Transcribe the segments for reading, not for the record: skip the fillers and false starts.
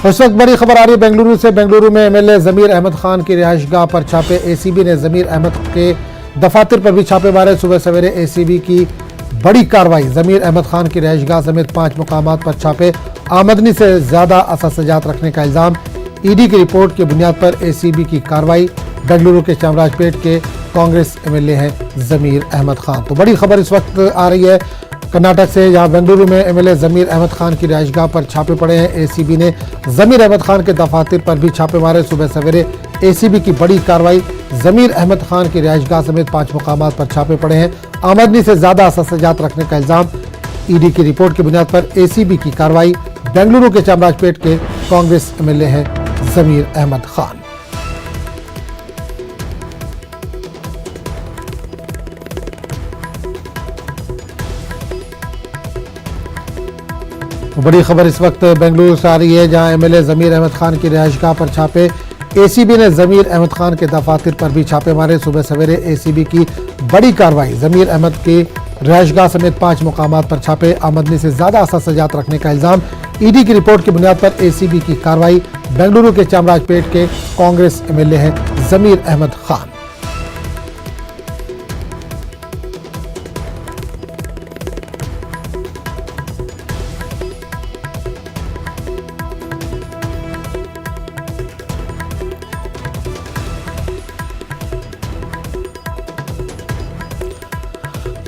उस वक्त बड़ी खबर आ रही है बेंगलुरु से। बेंगलुरु में एमएलए जमीर अहमद खान की रिहाइशगाह पर छापे। एसीबी ने जमीर अहमद के दफातर पर भी छापे मारे। सुबह सवेरे एसीबी की बड़ी कार्रवाई। जमीर अहमद खान की रिहाइशगाह समेत 5 मुकामात पर छापे। आमदनी से ज्यादा अससाजात रखने का इल्जाम। ईडी की रिपोर्ट की बुनियाद पर एसीबी की कार्रवाई। बेंगलुरु के चामराजपेट के कांग्रेस एमएलए हैं जमीर अहमद खान। तो बड़ी खबर इस वक्त आ रही है कर्नाटक से, जहां बेंगलुरु में एमएलए जमीर अहमद खान की रिहाइशगाह पर छापे पड़े हैं। एसीबी ने जमीर अहमद खान के दफातर पर भी छापे मारे। सुबह सवेरे एसीबी की बड़ी कार्रवाई। जमीर अहमद खान की रिहाइशगाह समेत 5 मुकामात पर छापे पड़े हैं। आमदनी से ज्यादा अससाजात रखने का इल्जाम। ईडी की रिपोर्ट की बुनियाद पर एसीबी की कार्रवाई। बेंगलुरु के चामराजपेट के कांग्रेस एमएलए हैं जमीर अहमद खान। बड़ी खबर इस वक्त बेंगलुरु से आ रही है, जहां एमएलए जमीर अहमद खान की रिहाइशगाह पर छापे। एसीबी ने जमीर अहमद खान के दफातर पर भी छापे मारे। सुबह सवेरे एसीबी की बड़ी कार्रवाई। जमीर अहमद की रिहाइशगाह समेत 5 मुकामात पर छापे। आमदनी से ज्यादा अससाजात रखने का इल्जाम। ईडी की रिपोर्ट की बुनियाद पर एसीबी की कार्रवाई। बेंगलुरु के चामराजपेट के कांग्रेस एमएलए हैं जमीर अहमद खान।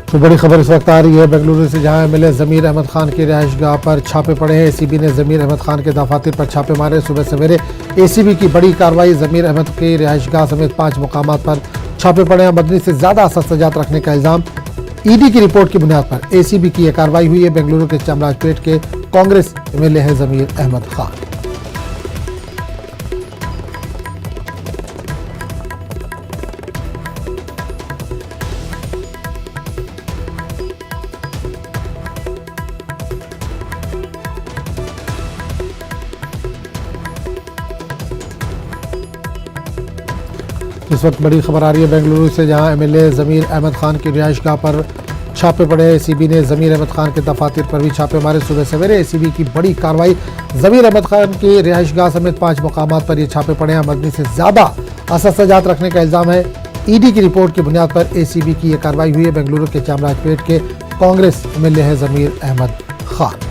तो बड़ी खबर इस वक्त आ रही है बेंगलुरु से, जहां एमएलए जमीर अहमद खान की रिहाइशगाह पर छापे पड़े हैं। एसीबी ने जमीर अहमद खान के दफातर पर छापे मारे। सुबह सवेरे एसीबी की बड़ी कार्रवाई। जमीर अहमद की रिहाइशगाह समेत 5 मुकामात पर छापे पड़े हैं। आमदनी से ज्यादा अससाजात रखने का इल्जाम। ईडी की रिपोर्ट की बुनियाद पर एसीबी की यह कार्रवाई हुई है। बेंगलुरु के चामराजपेट के कांग्रेस एमएलए हैं जमीर अहमद खान। इस वक्त बड़ी खबर आ रही है बेंगलुरु से, जहां एमएलए जमीर अहमद खान की रिहाइशगाह पर छापे पड़े। एसीबी ने जमीर अहमद खान के दफातर पर भी छापे मारे। सुबह सवेरे एसीबी की बड़ी कार्रवाई। जमीर अहमद खान की रिहाइशगाह समेत 5 मुकामात पर ये छापे पड़े हैं। आमदनी से ज्यादा अससाजात रखने का इल्जाम है। ईडी की रिपोर्ट की बुनियाद पर एसीबी की यह कार्रवाई हुई है। बेंगलुरु के चामराजपेट के कांग्रेस एमएलए हैं जमीर अहमद खान।